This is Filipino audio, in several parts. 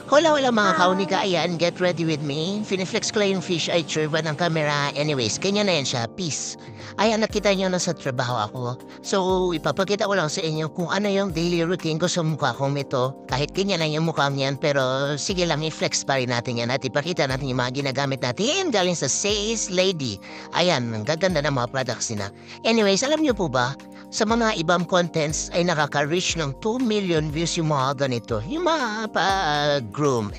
Hola, hola mga Hi. kaunika. Ayan, get ready with me. Finiflex ko lang yung fish eye curve ng camera. Anyways, kanya na yan siya. Peace. Ayan, nakita nyo na sa trabaho ako. So, ipapakita ko lang sa inyo kung ano yung daily routine ko sa mukha kong ito. Kahit kanya na yung mukhang yan, pero sige lang, i-flex pa rin natin yan at ipakita natin yung mga ginagamit natin galing sa Says Lady. Ayan, ang gaganda ng mga products nila. Anyways, alam nyo po ba, sa mga ibang contents ay nakaka-reach ng 2 million views yung mga ganito. Yung mga pa-groom,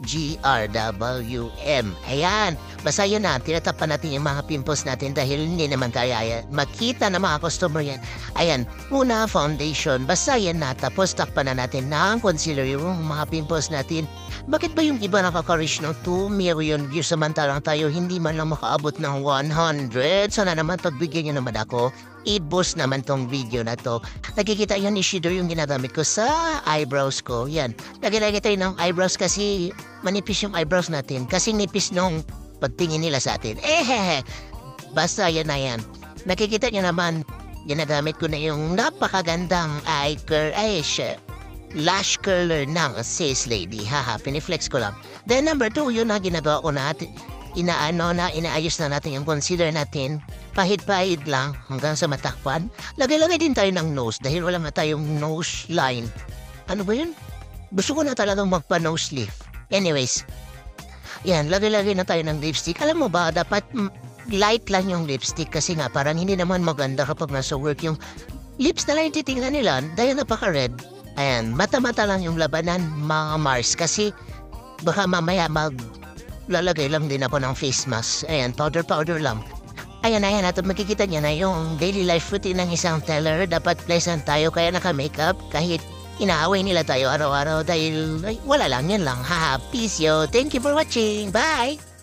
GRWM. Ayan, basta yun na, tinatapan natin yung mga pimples natin dahil hindi naman kaya makita ng mga customer yan. Ayan, una foundation, basta yan na, tapos takpan na natin ng concealer yung mga pimples natin. Bakit ba yung iba nakaka-reach ng 2 million views samantalang tayo hindi man lang makaabot ng 100? Sana naman pagbigyan nyo naman ako. I-boost naman tong video na to. Nakikita yan ni Shido yung ginagamit ko sa eyebrows ko. Yan. Lagi-lagi tayo ng eyebrows kasi manipis yung eyebrows natin. Kasi nipis nung pagtingin nila sa atin. Basta yan na yan. Nakikita nyo naman, ginagamit ko na yung napakagandang lash curler ng Sis Lady. Haha, piniflex ko lang. Then number 2, yun na ginagawa ko na inaayos na natin yung concealer natin. Pahid-pahid lang hanggang sa matakpan. Lagay-lagay din tayo ng nose dahil wala na tayong nose line. Ano ba yun? Gusto ko na talagang magpa-nose lift. Anyways, yan, lagay-lagay na tayo ng lipstick. Alam mo ba, dapat light lang yung lipstick kasi nga parang hindi naman maganda kapag nasa work yung lips na lang yung titingnan nila dahil napaka-red. Ayan, mata-mata lang yung labanan, mga Mars, kasi baka mamaya lalagay lang din ako ng face mask. Ayan, powder lang. Ayan, at makikita niya na yung daily life routine ng isang teller. Dapat pleasant tayo kaya naka-makeup kahit inaaway nila tayo araw-araw dahil ay, wala lang, yan lang. Haha, peace yo. Thank you for watching. Bye!